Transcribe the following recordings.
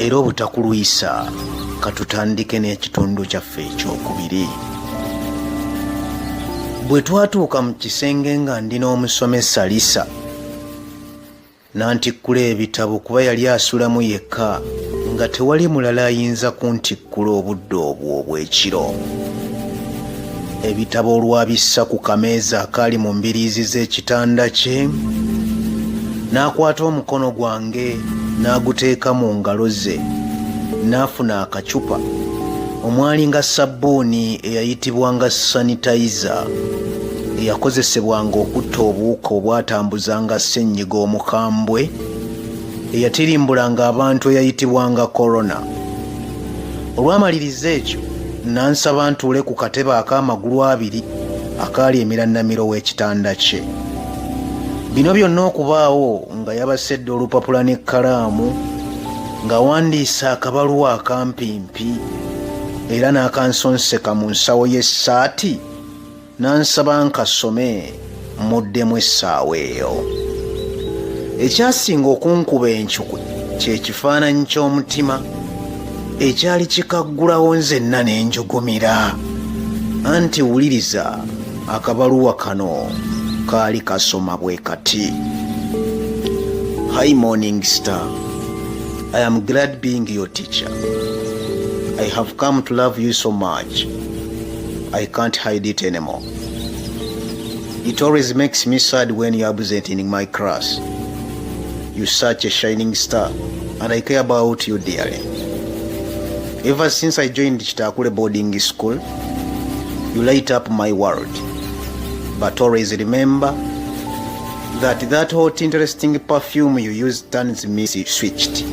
era obutakulwisa katutandike n'ekitundu kyaffe ekyokubiri. Bwe twatuuka mu kisenge nga ndi n'omusomesa Lisa nantikkula ebitabo kuba yali asulamu yekka nga tewali mulala ayinza kuntikkula obudde obwo obw'ekiro. Ebitabo olwabissa ku kameeza akaali mu mbiriizi z'ekitanda kye, n'akwata omukono gwange n'aguteeka mu ngalo ze, n'afuna akacupa omwali nga sabbuuni eyayitibwanga sanitayiza eyakozesebwanga okutta obuwuka obwatambuzanga ssenyiga omukambwe eyatirimbulanga abantu eyayitibwanga korona. Olwamaliriza ekyo nansaba ntuule ku katebe ak'amagulu abiri akaali emiranamiro w'ekitanda kye. Bino byonna okubaawo nga yabasedde olupapula n'ekkalaamu ng'awandiisa akabaluwa akampimpi era n'akansonseka mu nsawo y'essaati nansaba nkasome muddemu essaawa eyo. Ekyasinga okunkuba encukwe kye kifaananyi ky'omutima ekyali kikaggulawo nzenna n'enjugumira. Anti wuliriza, akabaluwa kano kaali kasoma bwe kati: Hi morning star, I am glad being your teacher. I have come to love you so much. I can't hide it anymore. It always makes me sad when you're absent in my class. You're such a shining star, and I care about you dearly. Ever since I joined Chitakule boarding school, you light up my world. But always remember that hot, interesting perfume you use turns me switched.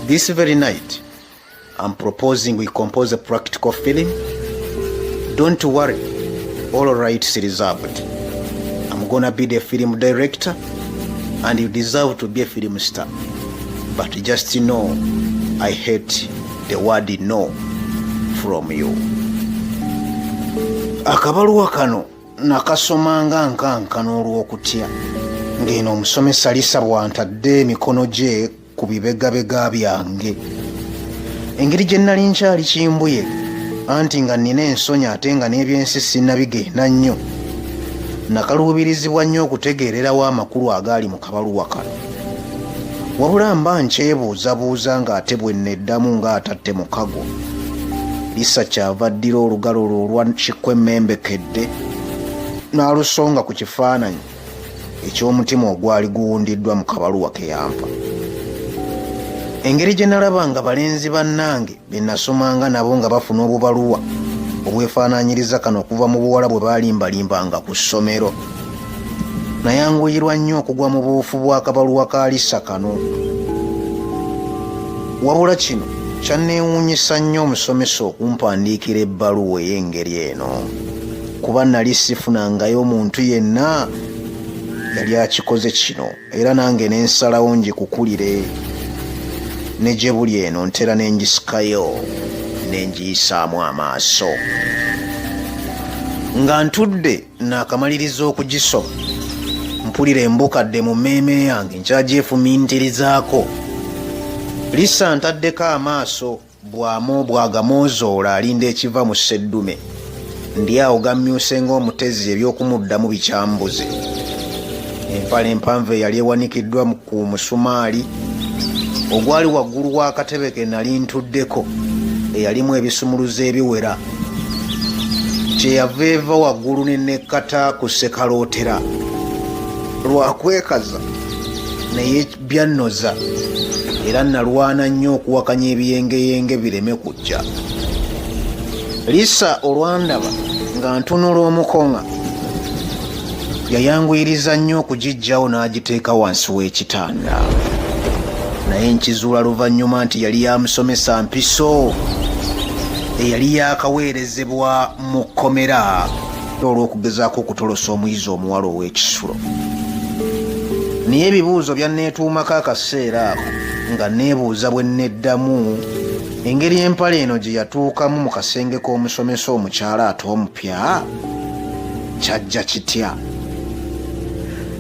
This very night, I'm proposing we compose a practical film. Don't worry, all rights reserved. I'm gonna be the film director, and you deserve to be a film star. But just know, I hate the word no from you. Akabaluwa kano nakasomanga nkankana olw'okutya ng'eno omusomesa Lisa bw'antadde emikono gye ku bibegabega byange. Engeri gye nnali nkyali kimbuye anti nga nnina ensonyi ate nga n'ebyensi sinnabigenda nnyo, nakaluubirizibwa nnyo okutegeererawo amakulu agaali mu kabaluwa kano. Wabula mba nkyebuuzabuuza ng'ate bwe neddamu ng'atatte mukago. Lisa kyava ddira olugalo lwo olwa kikwemmembekedde n'alusonga ku kifaananyi eky'omutima ogwali guwundiddwa mu kabaluwa ke yampa. Engeri gye nalabanga balenzi bannange be nasomanga nabo nga bafuna obubaluwa obwefaanaanyiriza kano okuva mu buwala bwe balimbalimbanga ku ssomero, nayanguyirwa nnyo okugwa mu buufu bw'akabaluwa ka Lisa kano. Wabula kino kyanneewuunyisa nnyo omusomesa okumpandiikira ebbaluwa ey'engeri eno, kuba nali sifunangayo omuntu yenna yali akikoze kino, era nange n'ensalawo ngikukulire. Ne gye buli eno ntera n'engisikayo n'engiyisaamu amaaso. Nga ntudde n'akamaliriza okugisoma, mpulira embukadde mu mmeeme yange nkyagyefumiintirizaako. Lisa ntaddeko amaaso bw'agamoozoola alinda ekiva mu sseddume. Ndi awo gammyuse ng'omutezi ebyokumuddamu bikyambuze. Empale empanvu eyali ewanikiddwa ku musumaali ogwali waggulu w'akatebe ke nali ntuddeko eyalimu ebisumuluzo ebiwera, kyeyava eva waggulu n'enekkata ku ssekalootera. Lwakwekaza naye byannoza, era nalwana nnyo okuwakanya ebiyengeyenge bireme kujja. Lisa olwandaba nga ntunula omukoŋŋa yayanguyiriza nnyo okugiggyawo n'agiteeka wansi w'ekitanda. Naye nkizuula luvannyuma nti yali ya musomesa mpiso eyali yakaweerezebwa mu kkomera olw'okugezaako okutolosa omuyizi omuwala ow'ekisulo. Naye ebibuuzo byanneetuumako akaseera ako nga neebuuza bwe neddamu engeri empale eno gye yatuukamu mu kasenge k'omusomesa omukyala ate omupya kyajja kitya.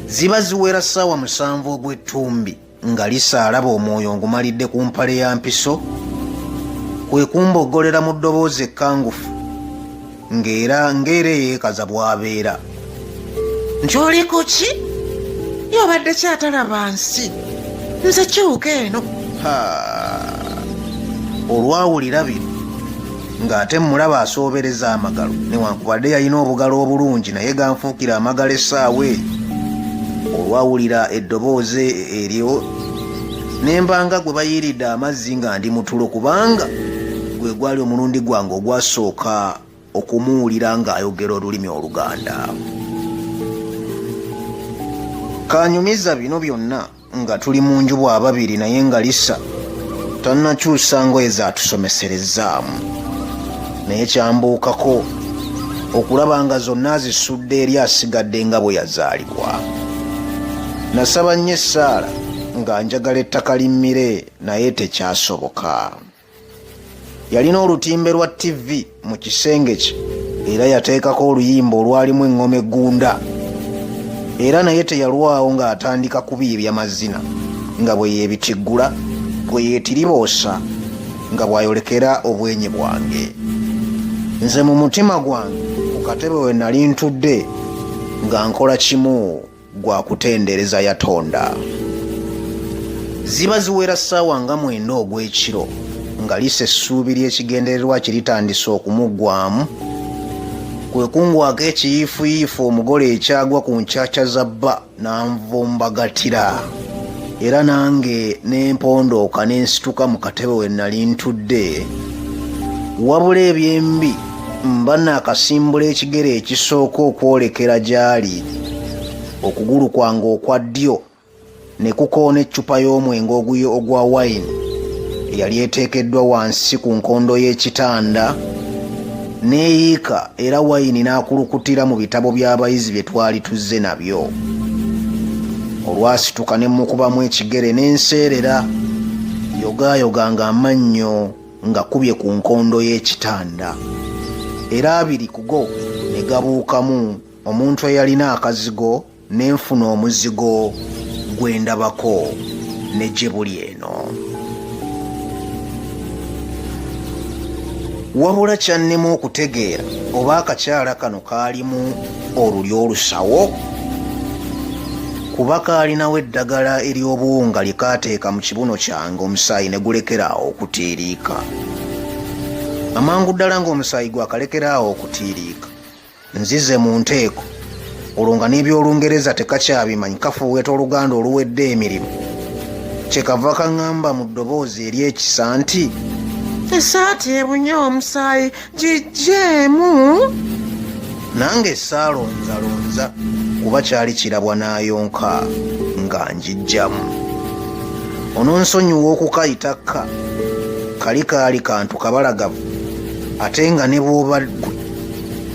Ziba ziwera ssaawa 7 ogw'ettumbi nga Lisa alaba omwoyo ngumalidde ku mpale ya mpiso, kwe kumbogolera mu ddoboozi ekkangufu ng'era yeekaza bw'abeera. Nti oli ku ki? Yobadde kyatalaba nsi, nze kiwuka eno. Olwawulira bino ng'ate mulaba asoobereza amagalo, newankubadde yalina obugalo obulungi naye ganfuukira amagalo essaawa eyo. Olwawulira eddoboozi eryo nembanga gwe bayiiridde amazzi nga ndi mutulo, kubanga gwe gwali omulundi gwange ogwasooka okumuwulira ng'ayogera olulimi Oluganda. Kanyumiza bino byonna nga tuli mu njubu ababiri, naye nga Lisa tannakyusa ngoye zatusomeserezaamu, naye kyambuukako okulaba nga zonna azisudde eri asigadde nga bwe yazaalibwa. Nasaba nnyo Sarah nga njagala ettaka limmire, naye tekyasoboka. Yalina olutimbe lwa TV mu kisenge kye era yateekako oluyimba olwalimu eŋŋoma eggunda, era naye teyalwawo ng'atandika kubiibya mazina nga bwe yeebitiggula, bwe yeetiriboosa, nga bw'ayolekera obwenyi bwange. Nze mu mutima gwange ku katebe we nali ntudde nga nkola kimu gwa kutendereza Yatonda. Ziba ziwera ssaawa nga 9 ogw'ekiro nga Lisa essuubi ly'ekigendererwa kiritandise okumuggwamu, kwe kungwako ekiyiifuyiifu omugole ekyagwa ku nkyakya za bba n'anvumbagatira, era nange n'empondooka n'ensituka mu katebe we nali ntudde. Wabula ebyembi mba naakasimbula ekigere ekisooka okwolekera gy'ali, okugulu kwange okwa ddyo ne kukoona eccupa y'omwenge ogwa wayini eyali eteekeddwa wansi ku nkondo y'ekitanda, neeyiika era wayini n'akulukutira mu bitabo by'abayizi bye twali tuzze nabyo. Olwasituka ne mukubamu ekigere n'enseerera, yogayoga ng'amannyo nga kubye ku nkondo y'ekitanda, era 2 ku go ne gabuukamu. Omuntu eyalina akazigo n'enfuna omuzigo gwe ndabako ne gyebuli eno. Wabula kyannema okutegeera oba akakyala kano kaalimu oluli olusawo, kuba kaalinawo eddagala ery'obuwunga lye kaateeka mu kibuno kyange omusaayi ne gulekeraawo okutiiriika. Amangu ddala ng'omusaayi gwakalekeraawo okutiiriika, nzize mu nteeko, olwo nga n'ebyolungereza tekakyabimanyi, kafuuweta Oluganda oluwedde emirimu. Kyekava kaŋŋamba mu ddoboozi ery'ekisa nti, Essaati ebunye omusaayi gijjeemu. Nange saalonzalonza kuba kyali kirabwa n'ayonka nga njijjamu. Ononsonyiwa okukayitakka kali kaali kantu kabalagavu, ate nga ne bw'oba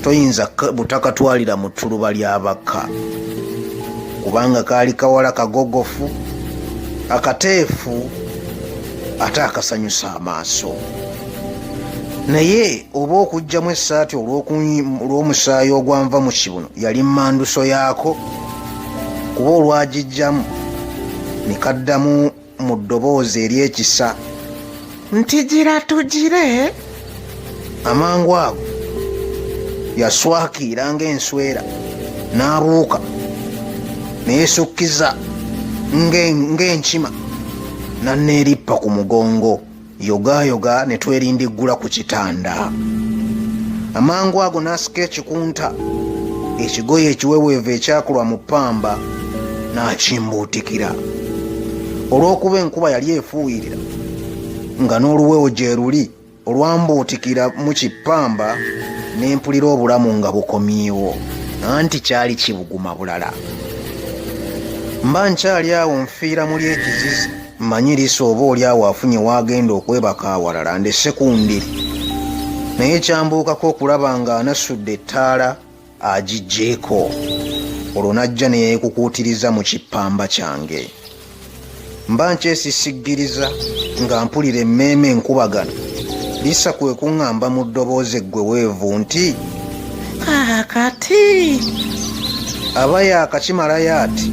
toyinza butakatwalira mu ttuluba ly'abakka, kubanga kaali kawala kagogofu, akateefu, ate akasanyusa amaaso. Naye oba okuggyamu essaati olw'omusaayi ogwanva mu kibuno yali mmanduso yaako, kuba olwagijjamu ne kaddamu mu ddoboozi ery'ekisa nti gira tugire. Amangu ago yaswakiira ng'enswera n'abuuka neesukkiza ng'enkima nanneerippa ku mugongo, yogayoga ne twerindiggula ku kitanda. Amangu ago n'asika ekikunta, ekigoye ekiweweevu ekyakolwa mu ppamba n'akimbuutikira. Olw'okuba enkuba yali efuuyirira nga n'oluwewo gye luli olwambuutikira mu kippamba, n'empulira obulamu nga bukomyewo, anti kyali kibuguma bulala. Mba nkyali awo nfiira muli ekizizi, mmanyi Lisa oba oli awo afunye wagenda okwebaka awalala ndesse ku ndiri, naye kyambuukako okulaba nga anasudde ettaala agiggyeeko. Olwo najja ne yeekukuutiriza mu kippamba kyange. Mba nkyesisiggiriza nga mpulira emmeeme enkubagano. Lisa kwe kuŋŋamba mu ddoboozi eggweweevu nti, kaakati. Aba yaakakimalayo ati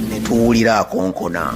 ne tuwulira akonkona.